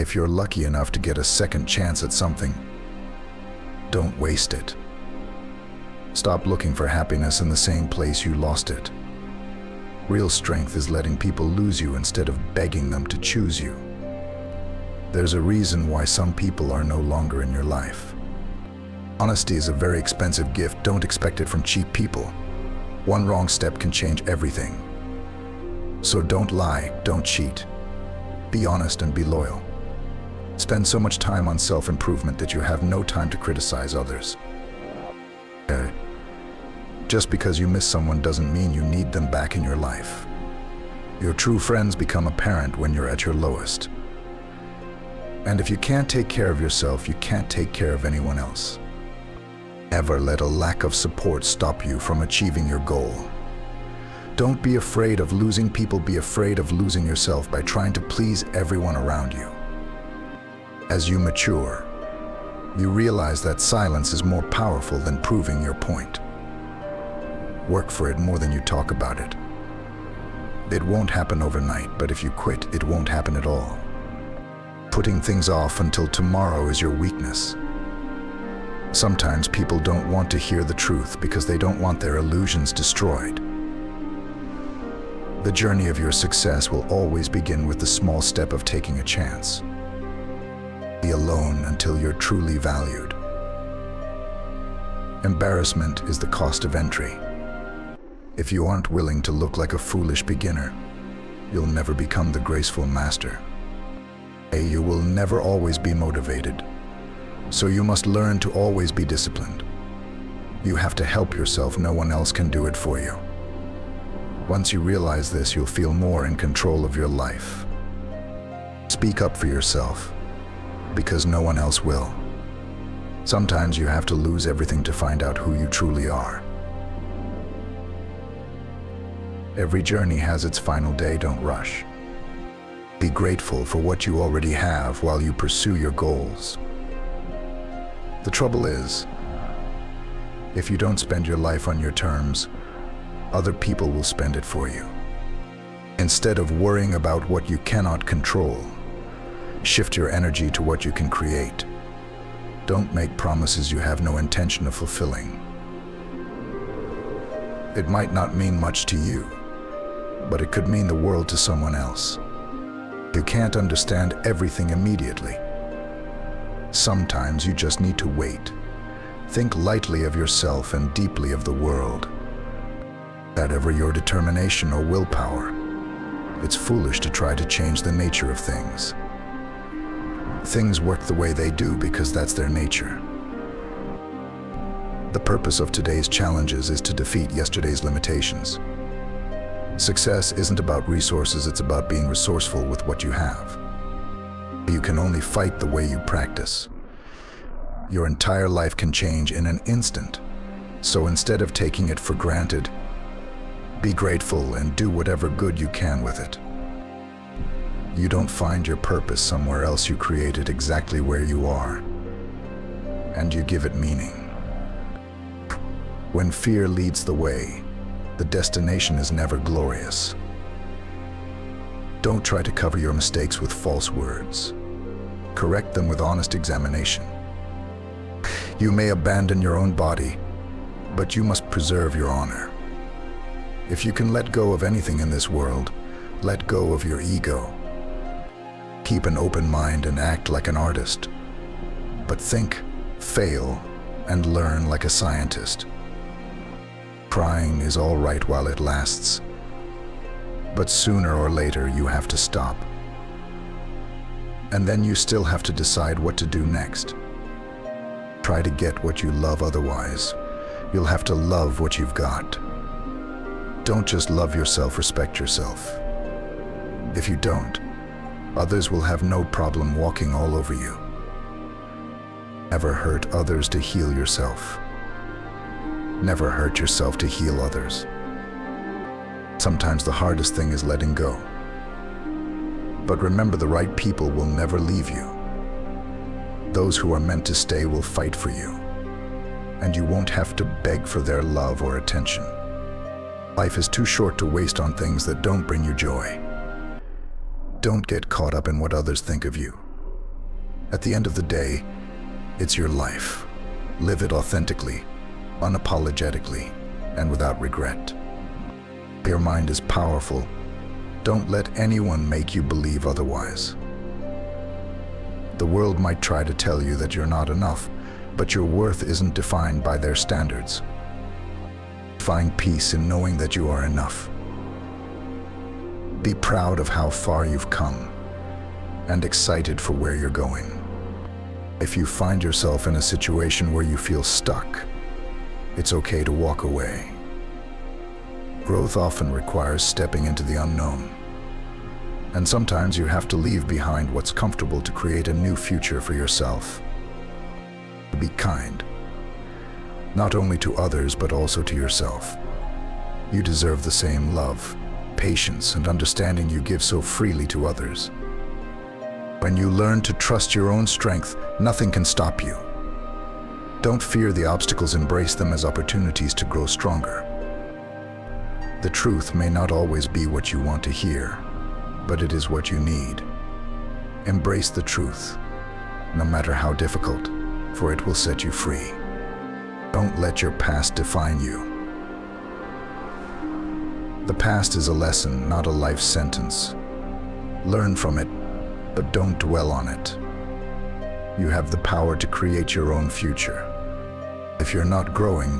If you're lucky enough to get a second chance at something, don't waste it. Stop looking for happiness in the same place you lost it. Real strength is letting people lose you instead of begging them to choose you. There's a reason why some people are no longer in your life. Honesty is a very expensive gift. Don't expect it from cheap people. One wrong step can change everything. So don't lie, don't cheat. Be honest and be loyal. Spend so much time on self-improvement that you have no time to criticize others. Just because you miss someone doesn't mean you need them back in your life. Your true friends become apparent when you're at your lowest. And if you can't take care of yourself, you can't take care of anyone else. Never let a lack of support stop you from achieving your goal. Don't be afraid of losing people. Be afraid of losing yourself by trying to please everyone around you. As you mature, you realize that silence is more powerful than proving your point. Work for it more than you talk about it. It won't happen overnight, but if you quit, it won't happen at all. Putting things off until tomorrow is your weakness. Sometimes people don't want to hear the truth because they don't want their illusions destroyed. The journey of your success will always begin with the small step of taking a chance. Be alone until you're truly valued. Embarrassment is the cost of entry. If you aren't willing to look like a foolish beginner, you'll never become the graceful master. You will never always be motivated, so you must learn to always be disciplined. You have to help yourself. No one else can do it for you. Once you realize this, you'll feel more in control of your life. Speak up for yourself, because no one else will. Sometimes you have to lose everything to find out who you truly are. Every journey has its final day. Don't rush. Be grateful for what you already have while you pursue your goals. The trouble is, if you don't spend your life on your terms, other people will spend it for you. Instead of worrying about what you cannot control, shift your energy to what you can create. Don't make promises you have no intention of fulfilling. It might not mean much to you, but it could mean the world to someone else. You can't understand everything immediately. Sometimes you just need to wait. Think lightly of yourself and deeply of the world. Whatever your determination or willpower, it's foolish to try to change the nature of things. Things work the way they do because that's their nature. The purpose of today's challenges is to defeat yesterday's limitations. Success isn't about resources, it's about being resourceful with what you have. You can only fight the way you practice. Your entire life can change in an instant, so instead of taking it for granted, be grateful and do whatever good you can with it. You don't find your purpose somewhere else, you create it exactly where you are, and you give it meaning. When fear leads the way, the destination is never glorious. Don't try to cover your mistakes with false words. Correct them with honest examination. You may abandon your own body, but you must preserve your honor. If you can let go of anything in this world, let go of your ego. Keep an open mind and act like an artist, but think, fail, and learn like a scientist. Crying is all right while it lasts, but sooner or later you have to stop. And then you still have to decide what to do next. Try to get what you love, otherwise you'll have to love what you've got. Don't just love yourself, respect yourself. If you don't, others will have no problem walking all over you. Never hurt others to heal yourself. Never hurt yourself to heal others. Sometimes the hardest thing is letting go. But remember, the right people will never leave you. Those who are meant to stay will fight for you, and you won't have to beg for their love or attention. Life is too short to waste on things that don't bring you joy. Don't get caught up in what others think of you. At the end of the day, it's your life. Live it authentically, unapologetically, and without regret. Your mind is powerful. Don't let anyone make you believe otherwise. The world might try to tell you that you're not enough, but your worth isn't defined by their standards. Find peace in knowing that you are enough. Be proud of how far you've come and excited for where you're going. If you find yourself in a situation where you feel stuck, it's okay to walk away. Growth often requires stepping into the unknown. And sometimes you have to leave behind what's comfortable to create a new future for yourself. Be kind, not only to others but also to yourself. You deserve the same love, patience, and understanding you give so freely to others. When you learn to trust your own strength, nothing can stop you. Don't fear the obstacles, embrace them as opportunities to grow stronger. The truth may not always be what you want to hear, but it is what you need. Embrace the truth, no matter how difficult, for it will set you free. Don't let your past define you. The past is a lesson, not a life sentence. Learn from it, but don't dwell on it. You have the power to create your own future. If you're not growing,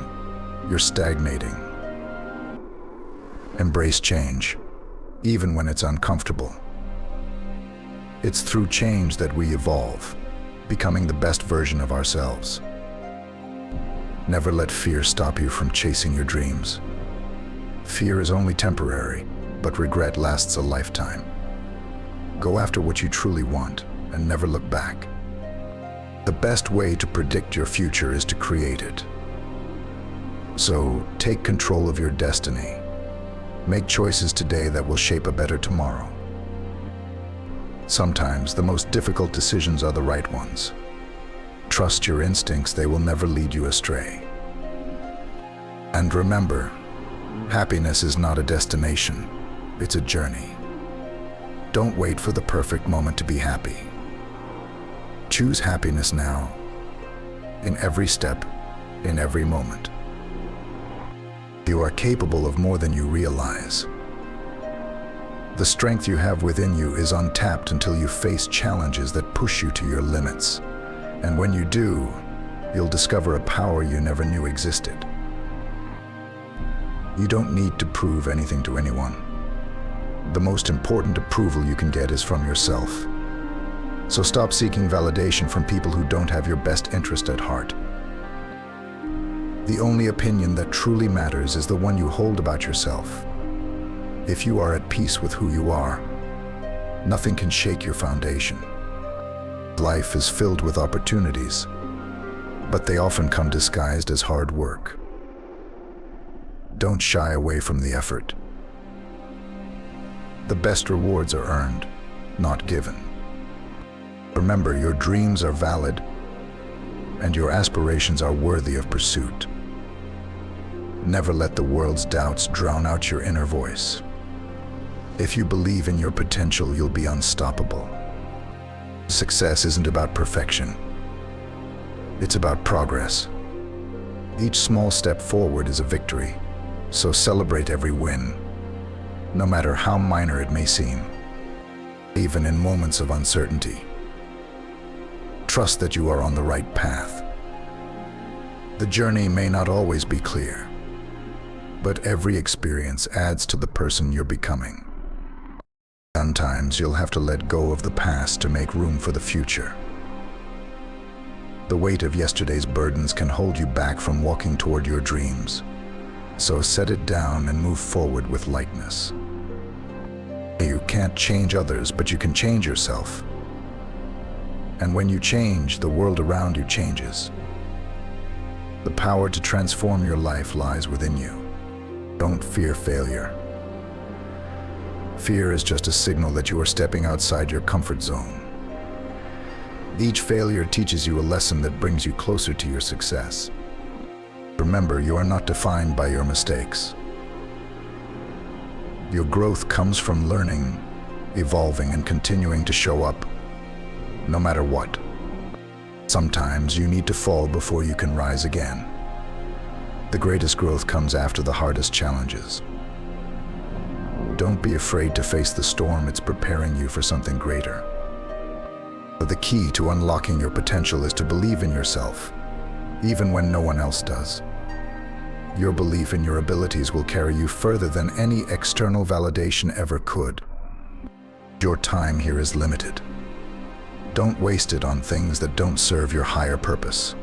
you're stagnating. Embrace change, even when it's uncomfortable. It's through change that we evolve, becoming the best version of ourselves. Never let fear stop you from chasing your dreams. Fear is only temporary, but regret lasts a lifetime. Go after what you truly want and never look back. The best way to predict your future is to create it. So take control of your destiny. Make choices today that will shape a better tomorrow. Sometimes the most difficult decisions are the right ones. Trust your instincts, they will never lead you astray. And remember, happiness is not a destination, it's a journey. Don't wait for the perfect moment to be happy. Choose happiness now, in every step, in every moment. You are capable of more than you realize. The strength you have within you is untapped until you face challenges that push you to your limits. And when you do, you'll discover a power you never knew existed. You don't need to prove anything to anyone. The most important approval you can get is from yourself. So stop seeking validation from people who don't have your best interest at heart. The only opinion that truly matters is the one you hold about yourself. If you are at peace with who you are, nothing can shake your foundation. Life is filled with opportunities, but they often come disguised as hard work. Don't shy away from the effort. The best rewards are earned, not given. Remember, your dreams are valid, and your aspirations are worthy of pursuit. Never let the world's doubts drown out your inner voice. If you believe in your potential, you'll be unstoppable. Success isn't about perfection. It's about progress. Each small step forward is a victory, so celebrate every win, no matter how minor it may seem, even in moments of uncertainty. Trust that you are on the right path. The journey may not always be clear, but every experience adds to the person you're becoming. Sometimes you'll have to let go of the past to make room for the future. The weight of yesterday's burdens can hold you back from walking toward your dreams. So set it down and move forward with lightness. You can't change others, but you can change yourself. And when you change, the world around you changes. The power to transform your life lies within you. Don't fear failure. Fear is just a signal that you are stepping outside your comfort zone. Each failure teaches you a lesson that brings you closer to your success. Remember, you are not defined by your mistakes. Your growth comes from learning, evolving, and continuing to show up, no matter what. Sometimes you need to fall before you can rise again. The greatest growth comes after the hardest challenges. Don't be afraid to face the storm. It's preparing you for something greater. The key to unlocking your potential is to believe in yourself, even when no one else does. Your belief in your abilities will carry you further than any external validation ever could. Your time here is limited. Don't waste it on things that don't serve your higher purpose.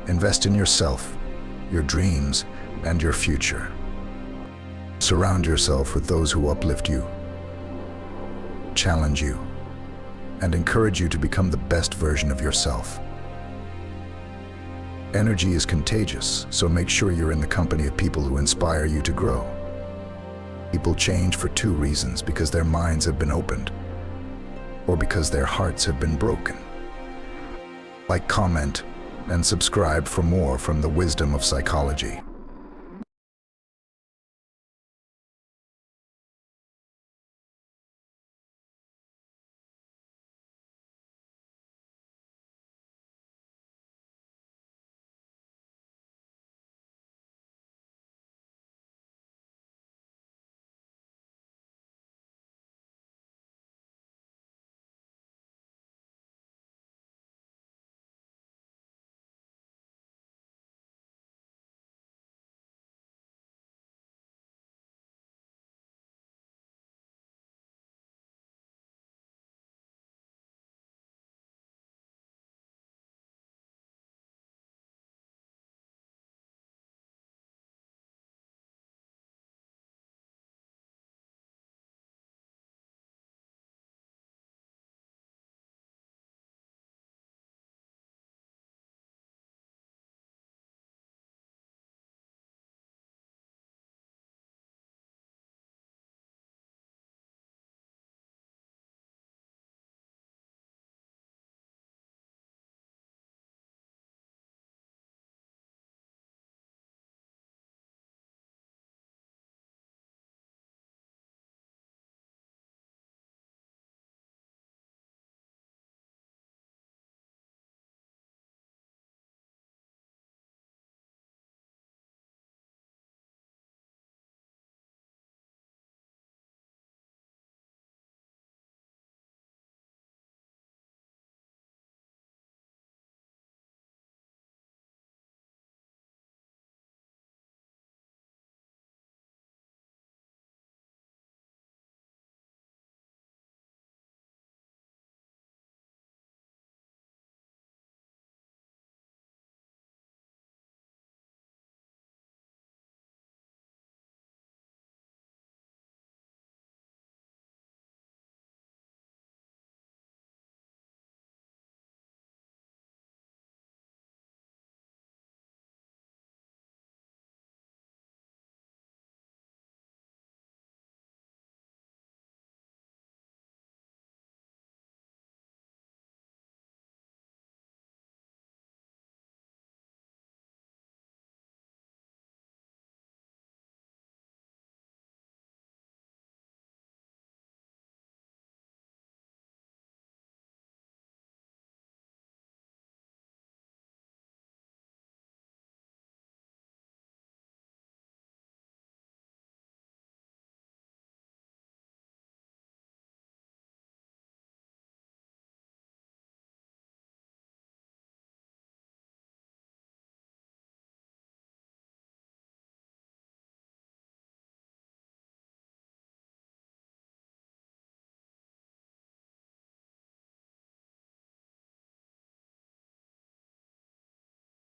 Invest in yourself, your dreams, and your future. Surround yourself with those who uplift you, challenge you, and encourage you to become the best version of yourself. Energy is contagious, so make sure you're in the company of people who inspire you to grow. People change for two reasons: because their minds have been opened, or because their hearts have been broken. Like, comment, and subscribe for more from the wisdom of psychology.